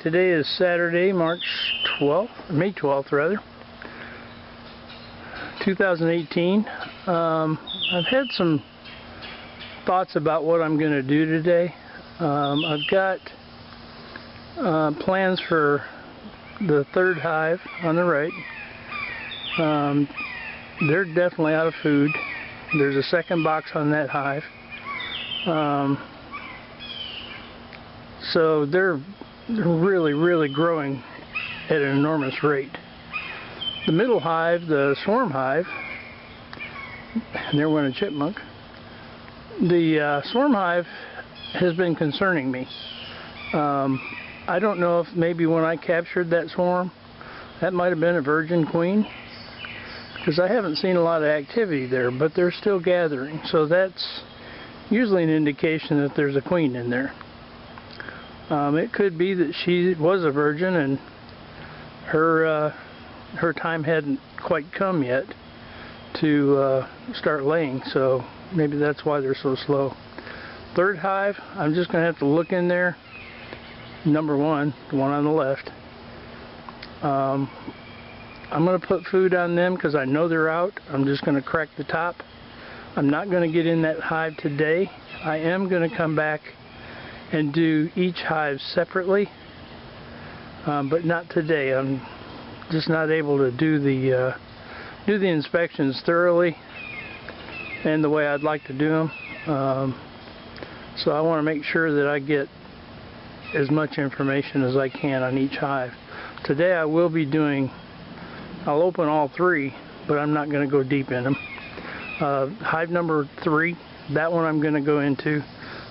today is Saturday, May 12th rather, 2018. I've had some thoughts about what I'm going to do today. I've got plans for the third hive on the right. They're definitely out of food. There's a second box on that hive. So they're really growing at an enormous rate. The middle hive, the swarm hive, and there went a chipmunk. The swarm hive has been concerning me. I don't know if maybe when I captured that swarm, that might have been a virgin queen, because I haven't seen a lot of activity there, but they're still gathering, so that's usually an indication that there's a queen in there. It could be that she was a virgin and her time hadn't quite come yet to start laying, so maybe that's why they're so slow. Third hive, I'm just going to have to look in there. Number one, the one on the left. I'm going to put food on them because I know they're out. I'm just going to crack the top. I'm not going to get in that hive today. I am going to come back and do each hive separately, but not today. I'm just not able to do the inspections thoroughly and the way I'd like to do them. So I want to make sure that I get as much information as I can on each hive. Today I will be doing, I'll open all three, but I'm not going to go deep in them. Hive number 3, that one I'm going to go into.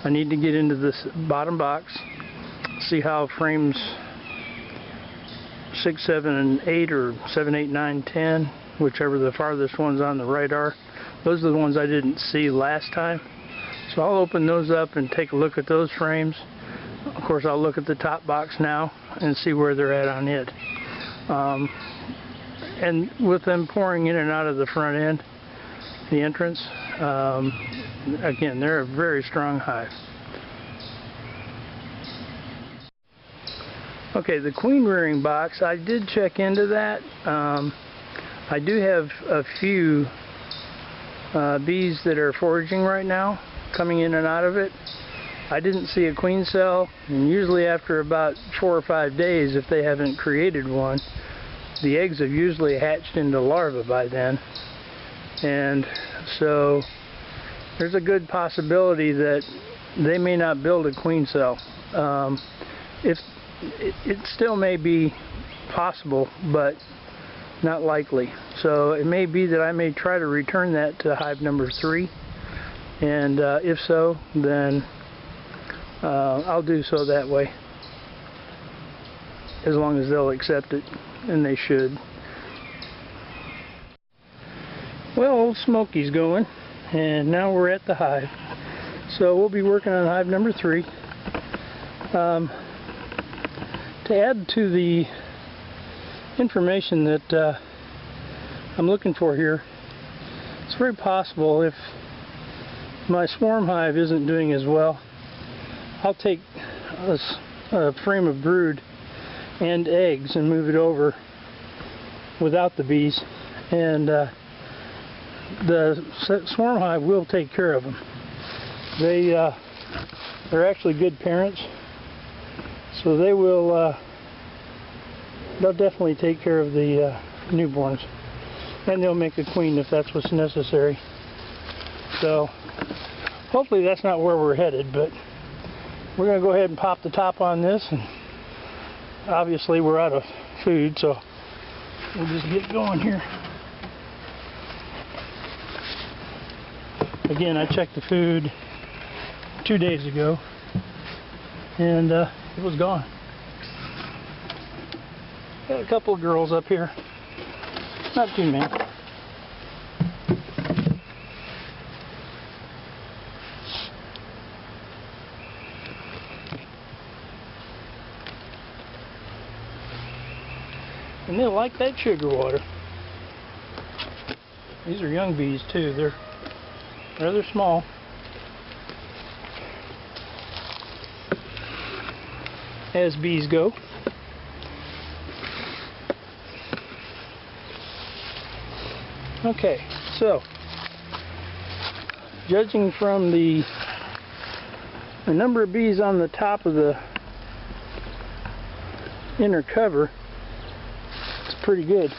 I need to get into this bottom box, see how frames 6, 7, and 8, or 7, 8, 9, 10, whichever the farthest ones on the right are. Those are the ones I didn't see last time. So I'll open those up and take a look at those frames. Of course, I'll look at the top box now and see where they're at on it. And with them pouring in and out of the front end, the entrance, again, they're a very strong hive. Okay, the queen rearing box, I did check into that. I do have a few bees that are foraging right now, coming in and out of it. I didn't see a queen cell, and usually after about 4 or 5 days, if they haven't created one, the eggs have usually hatched into larvae by then. And so there's a good possibility that they may not build a queen cell. It still may be possible, but not likely. So it may be that I may try to return that to hive number 3, and if so, then I'll do so that way, as long as they'll accept it, and they should. Well, old Smokey's going, and now we're at the hive. So we'll be working on hive number 3. To add to the information that I'm looking for here, it's very possible if my swarm hive isn't doing as well, I'll take a frame of brood and eggs and move it over without the bees, and the swarm hive will take care of them. They're actually good parents, so they will they'll definitely take care of the newborns, and they'll make a queen if that's what's necessary. So hopefully that's not where we're headed, but we're going to go ahead and pop the top on this, and obviously we're out of food, so we'll just get going here. Again, I checked the food 2 days ago, and it was gone. Got a couple of girls up here, not too many. And they like that sugar water. These are young bees too. They're rather small. As bees go. Okay, so judging from the number of bees on the top of the inner cover, it's pretty good.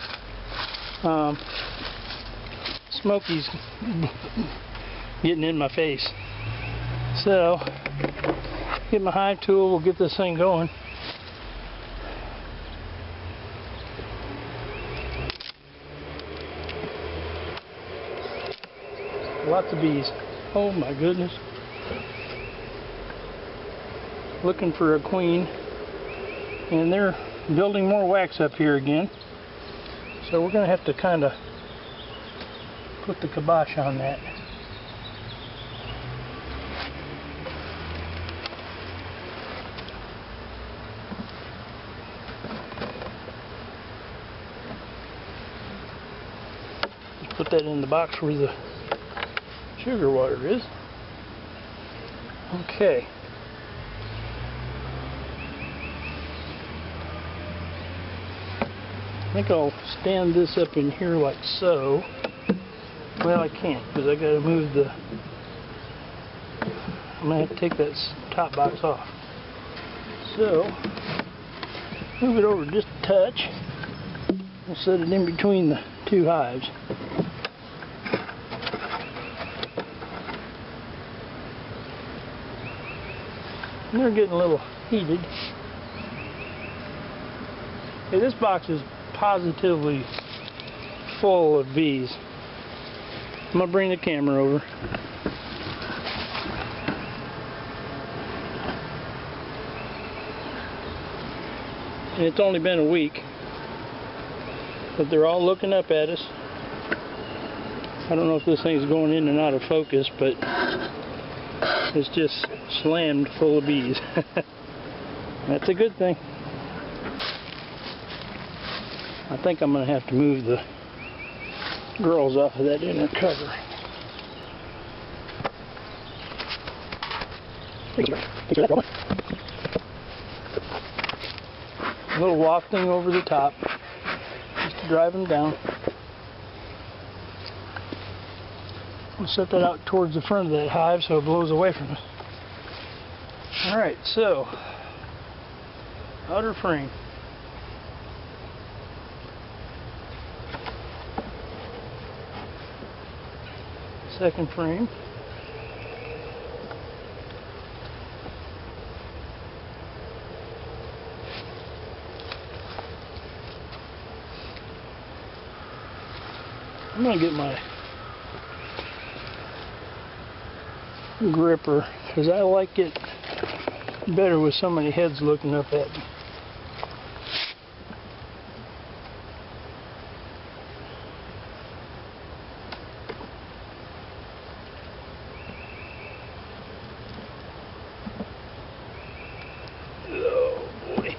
Smoky's getting in my face. So, get my hive tool, we'll get this thing going. Lots of bees. Oh my goodness. Looking for a queen. And they're building more wax up here again. So we're going to have to kind of put the kibosh on that. Put that in the box where the sugar water is. Okay. I think I'll stand this up in here like so. Well, I can't because I got to move the. I'm gonna have to take that top box off. So move it over just a touch. We'll set it in between the two hives. And they're getting a little heated. Okay, this box is positively full of bees. I'm going to bring the camera over. And it's only been a week, but they're all looking up at us. I don't know if this thing's going in and out of focus, but it's just slammed full of bees. That's a good thing. I think I'm going to have to move the girls off of that inner cover. A little wafting over the top, just to drive them down. We'll set that out towards the front of that hive so it blows away from us. Alright, so, outer frame. Second frame. I'm going to get my gripper because I like it better with so many heads looking up at me. Oh boy.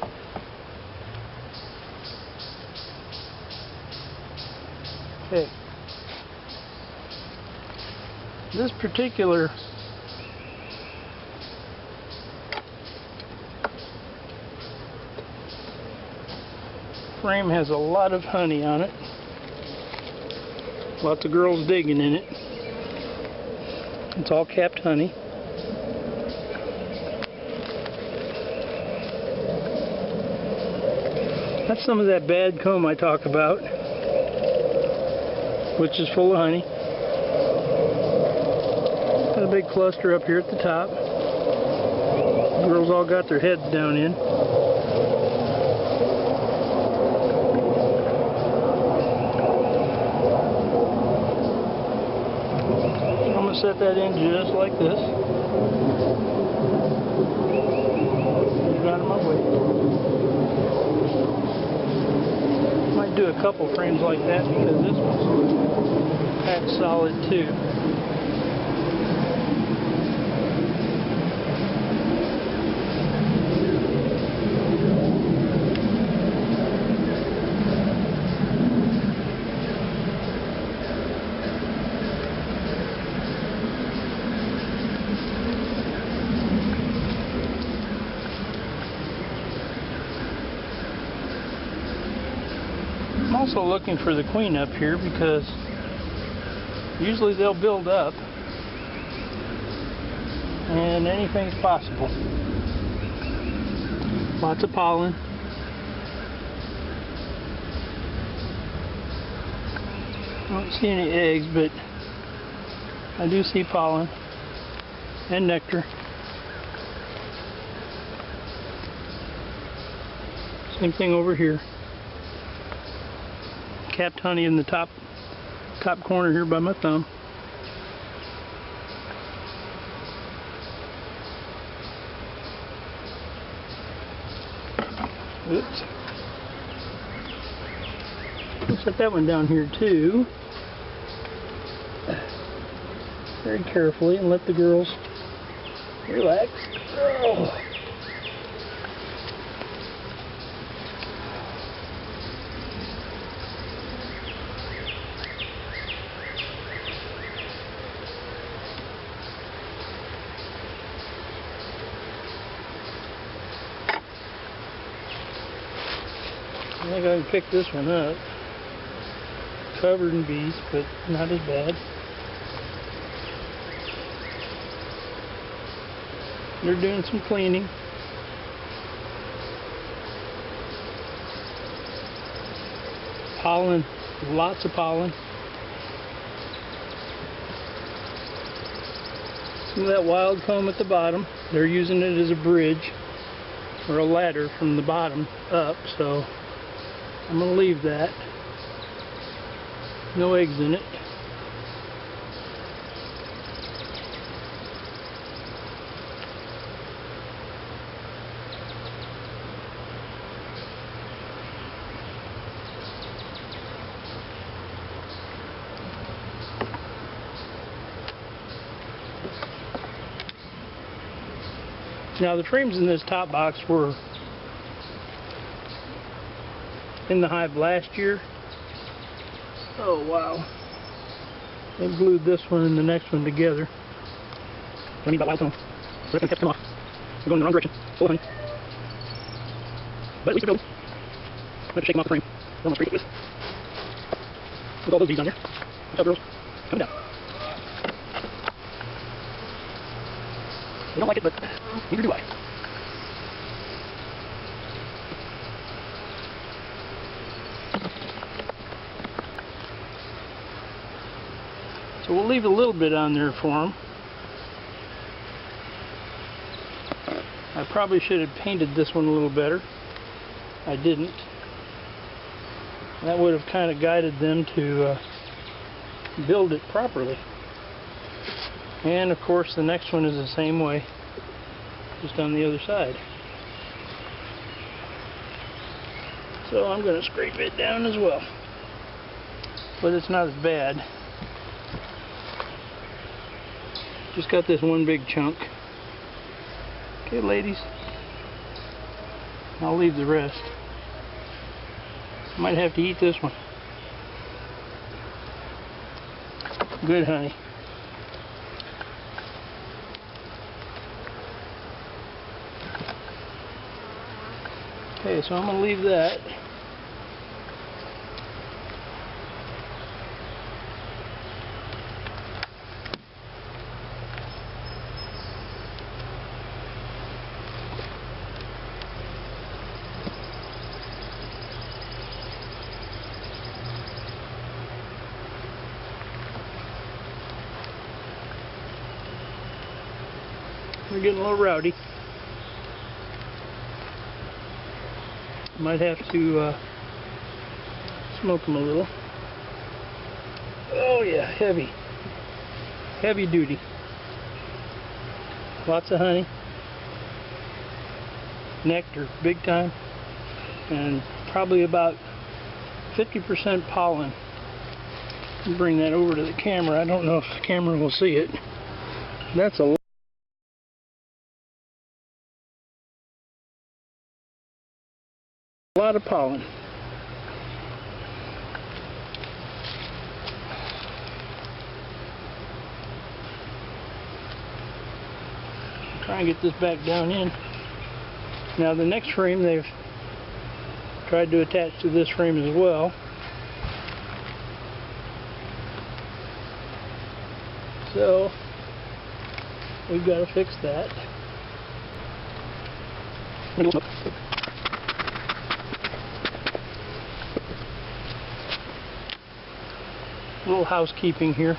Okay. This particular frame has a lot of honey on it. Lots of girls digging in it. It's all capped honey. That's some of that bad comb I talk about, which is full of honey. Got a big cluster up here at the top. The girls all got their heads down in. I'm going to set that in just like this. Get out of my way. Might do a couple frames like that because this one's packed solid too. I'm also looking for the queen up here because Usually they'll build up, and anything's possible. Lots of pollen. I don't see any eggs, but I do see pollen and nectar. Same thing over here. Capped honey in the top corner here by my thumb. Oops. I'll set that one down here too. Very carefully, and let the girls relax. Oh. I think I can pick this one up. Covered in bees, but not as bad. They're doing some cleaning. Pollen, lots of pollen. Some of that wild comb at the bottom, they're using it as a bridge or a ladder from the bottom up, so I'm going to leave that. No eggs in it. Now the frames in this top box were in the hive last year. Oh wow. They glued this one and the next one together. I need that wild comb. Rip and tips them off. We're going in the wrong direction. Full of honey. But at least they're building. I'm going to shake them off the frame. They're almost pretty loose. Look at all those bees on there. What's up, girls? Coming down. They don't like it, but neither do I. So we'll leave a little bit on there for them. I probably should have painted this one a little better. I didn't. That would have kind of guided them to build it properly. And of course the next one is the same way, just on the other side. So I'm going to scrape it down as well. But it's not as bad. Just got this one big chunk. Okay, ladies. I'll leave the rest. Might have to eat this one. Good honey. Okay, so I'm going to leave that. We're getting a little rowdy. Might have to smoke them a little. Oh yeah, heavy. Heavy duty. Lots of honey. Nectar, big time. And probably about 50% pollen. Bring that over to the camera. I don't know if the camera will see it. That's a lot of pollen. Try and get this back down in. Now the next frame they've tried to attach to this frame as well. So we've got to fix that. A little housekeeping here.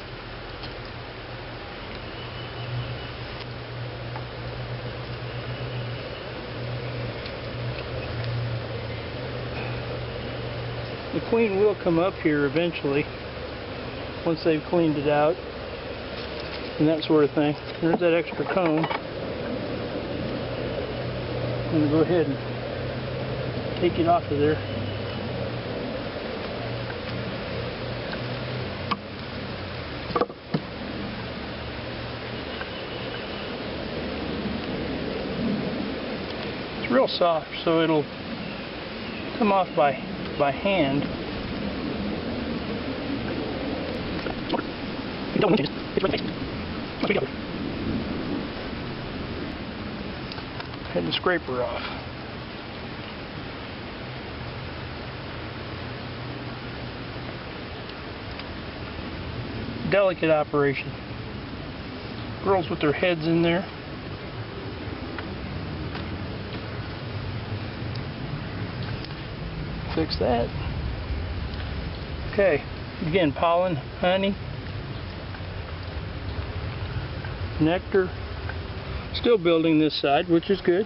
The queen will come up here eventually once they've cleaned it out and that sort of thing. There's that extra comb. I'm going to go ahead and take it off of there. It's real soft, so it'll come off by hand. Had the scraper off. Delicate operation. Girls with their heads in there. Fix that. Okay, again, pollen, honey, nectar. Still building this side, which is good.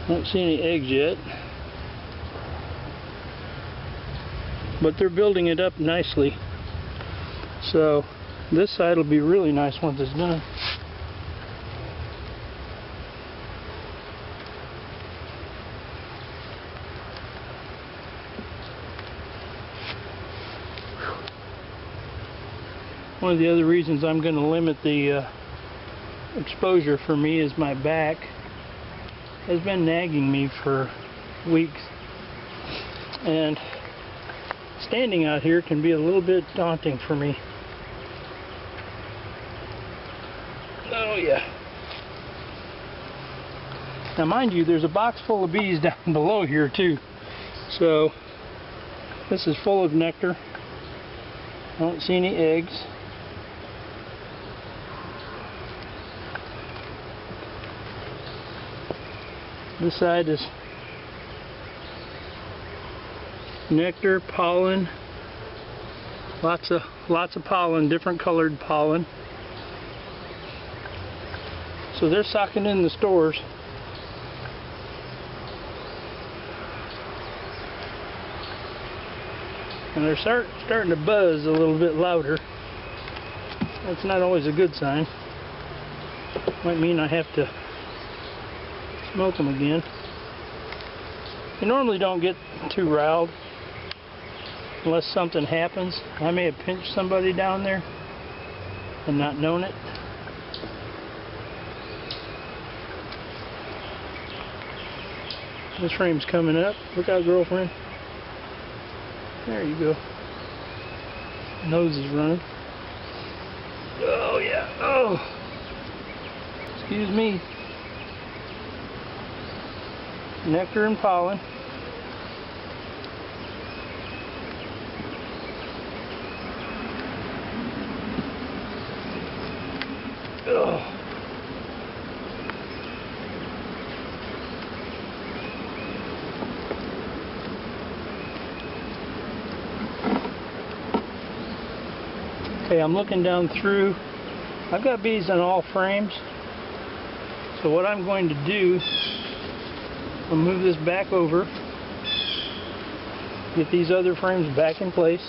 Don't see any eggs yet, but they're building it up nicely. So this side will be really nice once it's done. One of the other reasons I'm going to limit the exposure for me is my back has been nagging me for weeks, and standing out here can be a little bit daunting for me. Oh yeah. Now mind you, there's a box full of bees down below here too, so this is full of nectar. I don't see any eggs. This side is nectar, pollen, lots of pollen, different colored pollen. So they're sucking in the stores. And they're starting to buzz a little bit louder. That's not always a good sign. Might mean I have to smoke them again. You normally don't get too riled unless something happens. I may have pinched somebody down there and not known it. This frame's coming up. Look out, girlfriend. There you go. Nose is running. Oh yeah. Oh. Excuse me. Nectar and pollen. Ugh. Okay, I'm looking down through. I've got bees on all frames. So what I'm going to do, I'll move this back over, get these other frames back in place.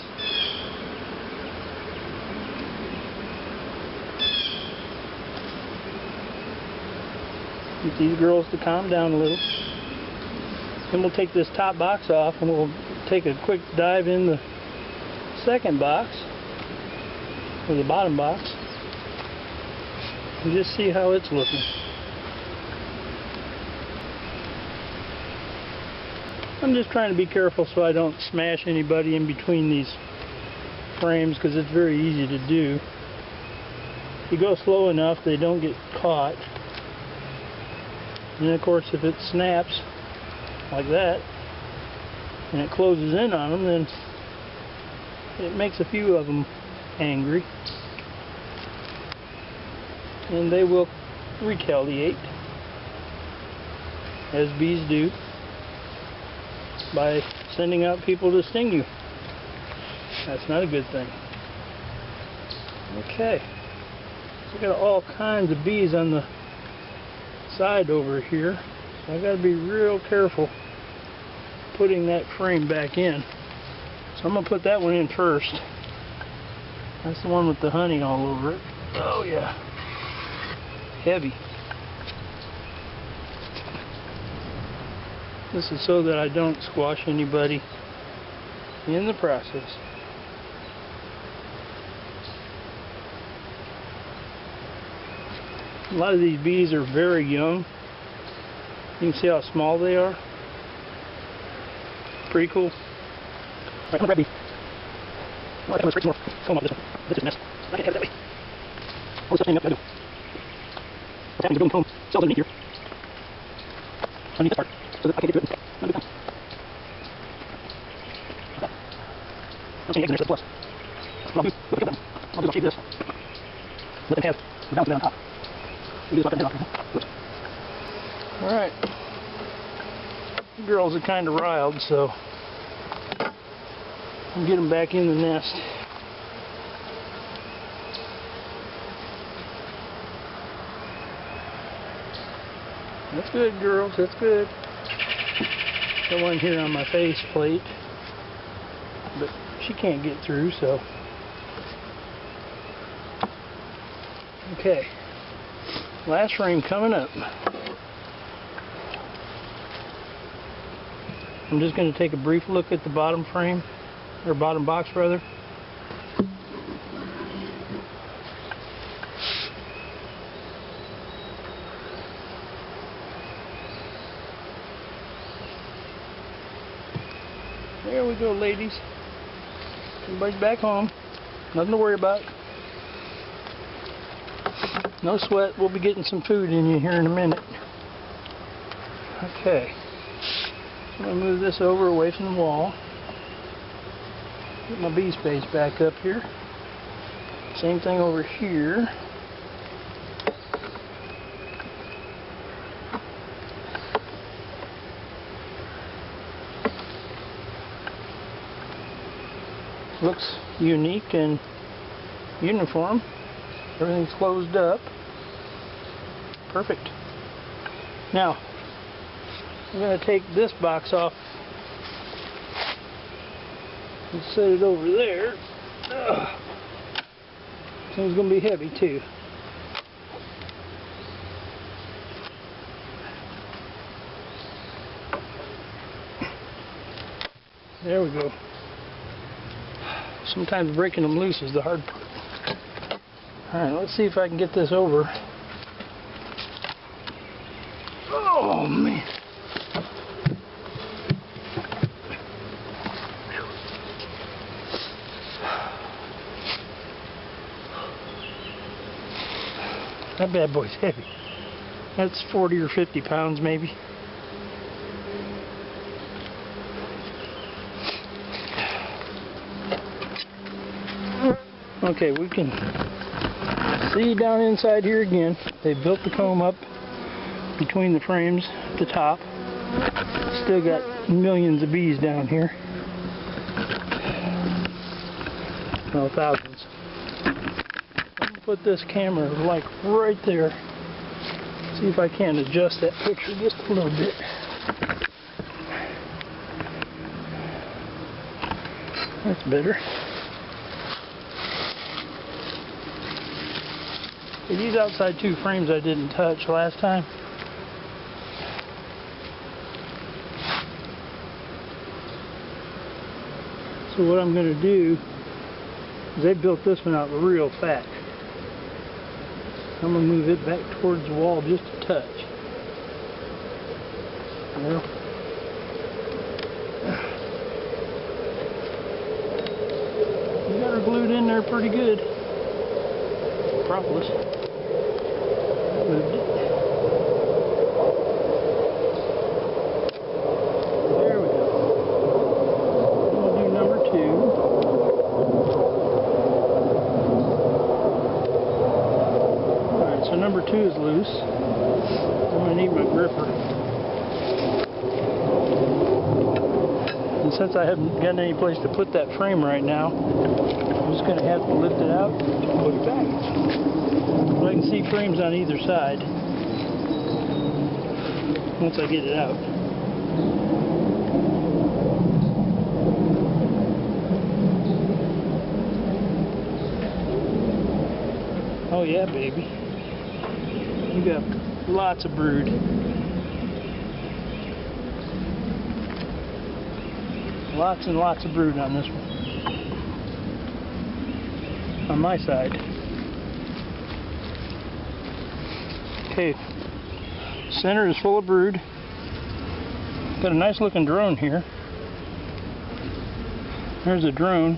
Get these girls to calm down a little. Then we'll take this top box off and we'll take a quick dive in the second box, or the bottom box, and just see how it's looking. I'm just trying to be careful so I don't smash anybody in between these frames, because it's very easy to do. If you go slow enough, they don't get caught. And of course, if it snaps like that and it closes in on them, then it makes a few of them angry. and they will retaliate, as bees do, by sending out people to sting you. That's not a good thing. Okay, so I got all kinds of bees on the side over here, so I got to be real careful putting that frame back in. So I'm going to put that one in first. That's the one with the honey all over it. Oh yeah, heavy. This is so that I don't squash anybody in the process. A lot of these bees are very young. You can see how small they are. Pretty cool. Alright, I'm ready. Oh, I got straight more. Come on, this one. This is a mess. I can't have it that way. All this stuff hanging up, I do. What's happening to the comb? Cells underneath here. Underneath this part. So that I can't get to it. Not a good time. I'm seeing eggs in there, so that's a plus. What I'll shave this. Let them have the bounce on top. Do this off the head off. Oops. Alright. The girls are kind of riled, so I'll get them back in the nest. That's good, girls. That's good. Got one here on my face plate, but she can't get through, so. Okay. Last frame coming up. I'm just going to take a brief look at the bottom frame, or bottom box rather. There we go, ladies. Everybody's back home. Nothing to worry about. No sweat. We'll be getting some food in you here in a minute. Okay. I'm going to move this over away from the wall. Get my bee space back up here. Same thing over here. Looks unique and uniform. Everything's closed up. Perfect. Now, I'm going to take this box off and set it over there. Ugh. This thing's going to be heavy too. There we go. Sometimes breaking them loose is the hard part. Alright, let's see if I can get this over. Oh man. That bad boy's heavy. That's 40 or 50 pounds maybe. Okay, we can see down inside here again. They built the comb up between the frames at the top. Still got millions of bees down here. Well, thousands. I'm gonna put this camera like right there. See if I can adjust that picture just a little bit. That's better. These outside two frames I didn't touch last time. So what I'm going to do is they built this one out real fat. I'm going to move it back towards the wall just a touch. Well, you got her glued in there pretty good. Propolis. Moved it. There we go. We'll do number 2. Alright, so number number 2 is loose. I'm going to need my gripper. And since I haven't got any place to put that frame right now, I'm just going to have to lift it out and put it back. So I can see frames on either side once I get it out. Oh yeah, baby. You got lots of brood. Lots and lots of brood on this one. On my side. Okay. Center is full of brood. Got a nice looking drone here. There's a drone.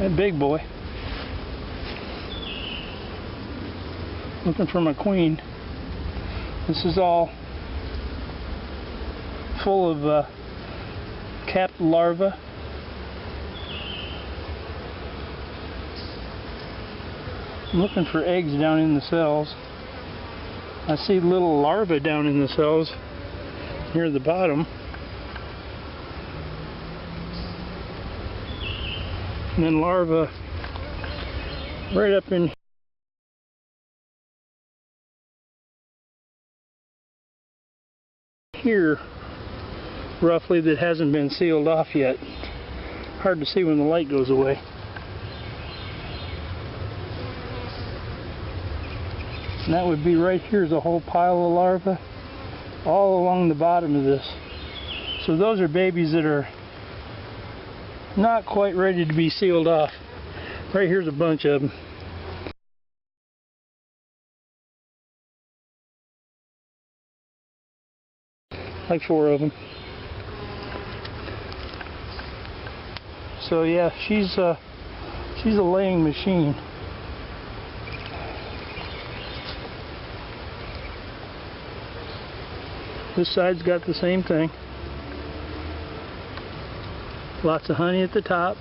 That big boy. Looking for my queen. This is all full of capped larvae. I'm looking for eggs down in the cells. I see little larvae down in the cells near the bottom. And then larvae right up in here, roughly, that hasn't been sealed off yet. Hard to see when the light goes away. And that would be right here is a whole pile of larvae all along the bottom of this. So those are babies that are not quite ready to be sealed off. Right here's a bunch of them. Like 4 of them. So yeah, she's a laying machine. This side's got the same thing. Lots of honey at the top,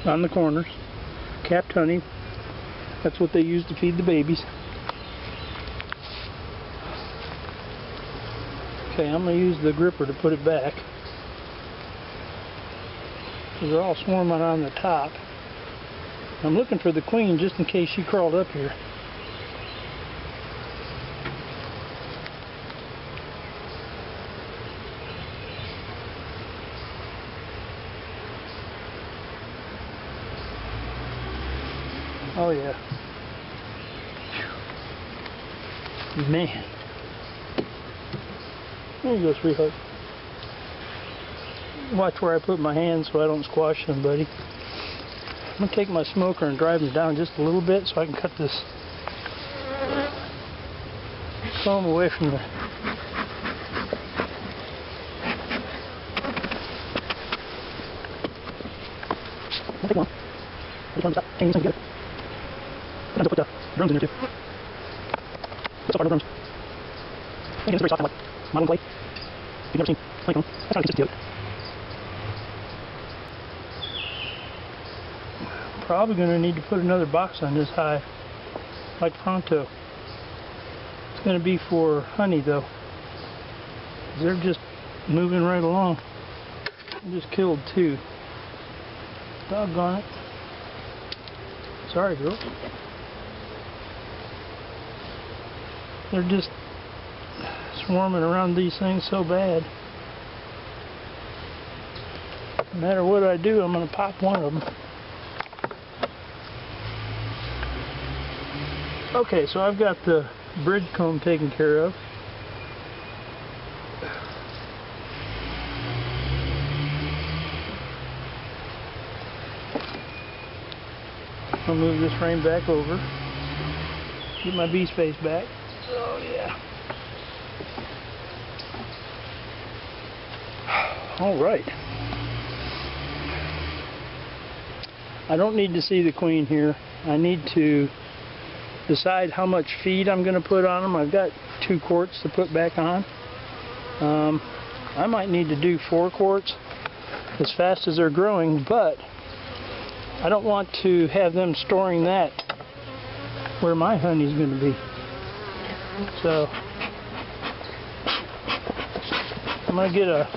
on the corners. Capped honey. That's what they use to feed the babies. Okay, I'm going to use the gripper to put it back. Because they're all swarming on the top. I'm looking for the queen just in case she crawled up here. Oh yeah. Man. There you go, sweetheart. Watch where I put my hands so I don't squash somebody. I'm going to take my smoker and drive them down just a little bit so I can cut this foam away from the... Take one. Take one, stop. Hang these things together. Sometimes I'll put drums in there too. Put stuff on the drums. Again, it's very soft, kind of like modeling clay. You've never seen honeycomb. That's not a consistent to it. Probably going to need to put another box on this hive, like pronto. It's going to be for honey though. They're just moving right along. I just killed 2. Doggone it. Sorry, girl. They're just swarming around these things so bad. No matter what I do, I'm going to pop one of them. Okay, so I've got the bridge comb taken care of. I'll move this frame back over. Get my bee space back. Oh yeah. All right. I don't need to see the queen here. I need to decide how much feed I'm going to put on them. I've got 2 quarts to put back on. I might need to do 4 quarts as fast as they're growing, but I don't want to have them storing that where my honey's going to be. So I'm going to get a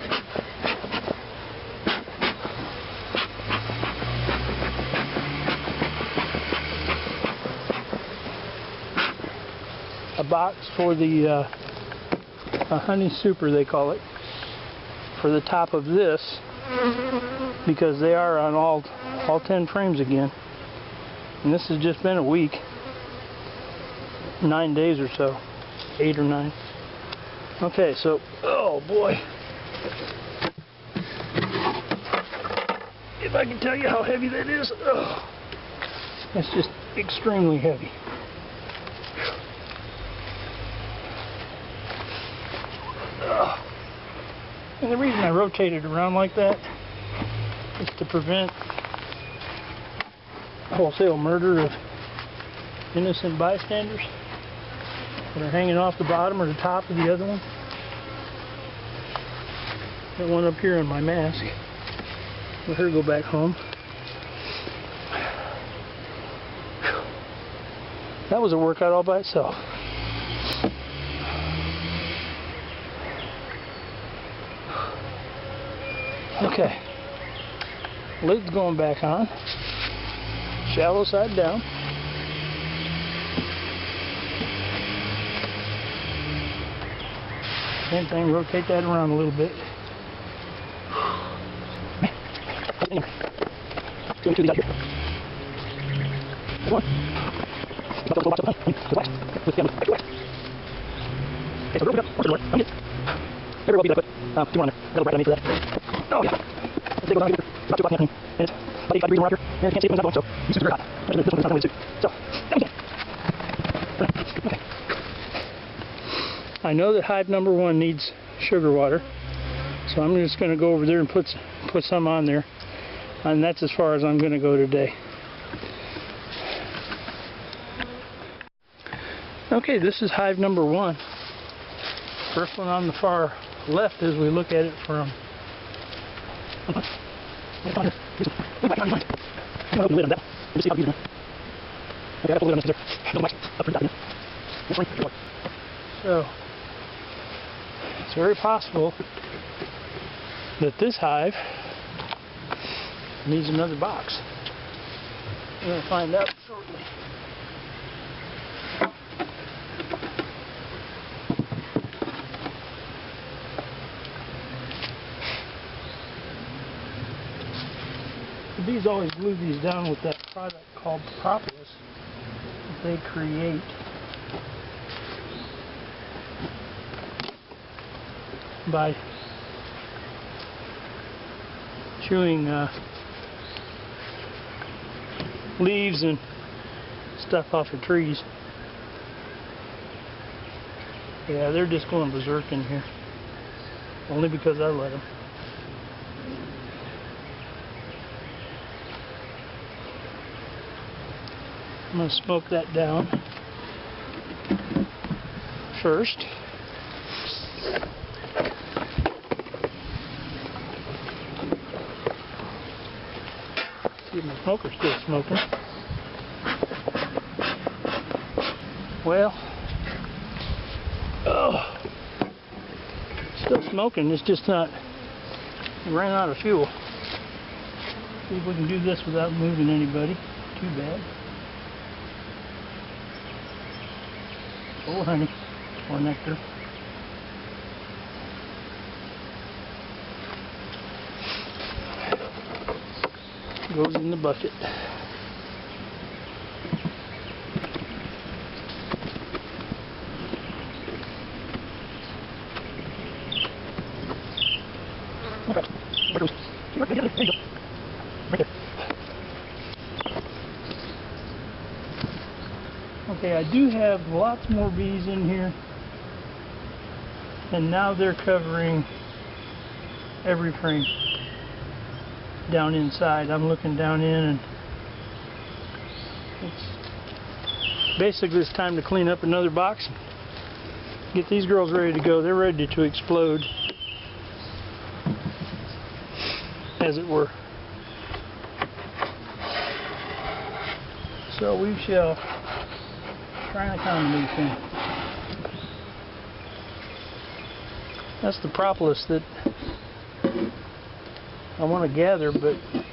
box for the a honey super, they call it, for the top of this, because they are on all 10 frames again, and this has just been a week, 9 days or so, 8 or 9. Okay, so oh boy, if I can tell you how heavy that is, oh, that's just extremely heavy. And the reason I rotate it around like that is to prevent wholesale murder of innocent bystanders that are hanging off the bottom or the top of the other one. Got one up here on my mask. Let her go back home. That was a workout all by itself. Okay, lid's going back on, shallow side down. Same thing, rotate that around a little bit. Two of these out here. One. Okay, so rope it up, watch the door. I'm good. Very well beat up, but two on there. That'll right underneath that. Oh yeah. Let's take it down here. About 2 o'clock in the afternoon. And it's about 85 degrees around here. And you can't see it when it's not blowing, so these suits are very hot. This one's not going to suit. So, okay. I know that hive number 1 needs sugar water, so I'm just going to go over there and put some on there. And that's as far as I'm going to go today. Okay, this is hive number 1. First one on the far left as we look at it from so it's very possible that this hive needs another box. We're going to find out shortly. The bees always glue these down with that product called propolis that they create by chewing leaves and stuff off of trees. Yeah, they're just going berserk in here. Only because I let them. I'm going to smoke that down first. See if my smoker's still smoking. Well, oh, still smoking. It's just not, it ran out of fuel. See if we can do this without moving anybody. Too bad. Oh, honey, or nectar. Goes in the bucket. Okay. There goes. There you go. Right there. Okay, I do have lots more bees in here, and now they're covering every frame down inside. I'm looking down in, and it's basically it's time to clean up another box, get these girls ready to go. They're ready to explode, as it were. So we shall try and accommodate them. That's the propolis that I want to gather, but I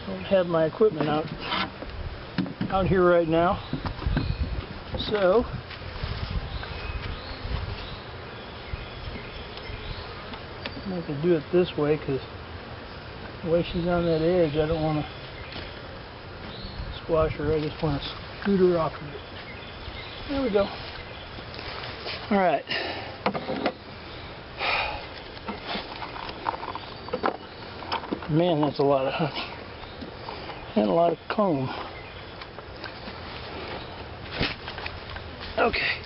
don't have my equipment out here right now. So I can do it this way, because the way she's on that edge, I don't want to squash her. I just want to scoot her off of it. There we go. Alright. Man, that's a lot of honey. And a lot of comb. Okay.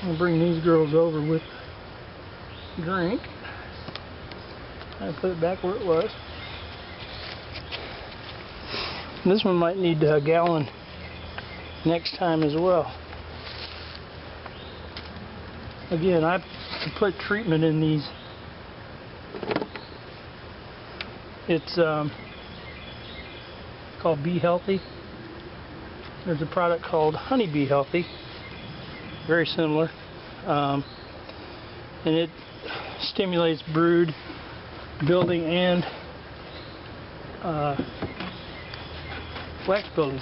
I'll bring these girls over with the drink. I put it back where it was. This one might need a gallon next time as well. Again, I put treatment in these. It's called Bee Healthy. There's a product called Honey Bee Healthy, very similar, and it stimulates brood building and wax building.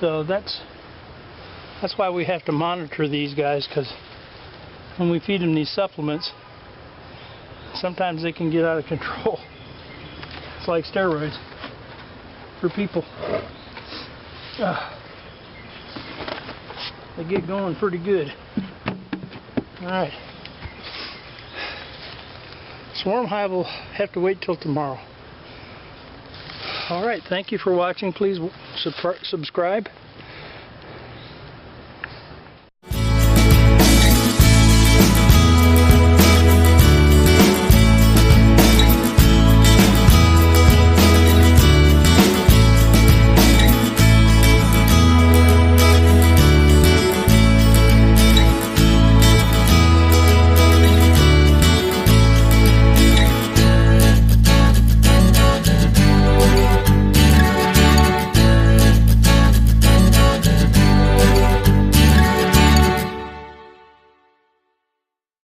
So that's why we have to monitor these guys, because when we feed them these supplements, sometimes they can get out of control. It's like steroids for people. They get going pretty good. Alright. Swarm hive will have to wait till tomorrow. Alright, thank you for watching. Please subscribe.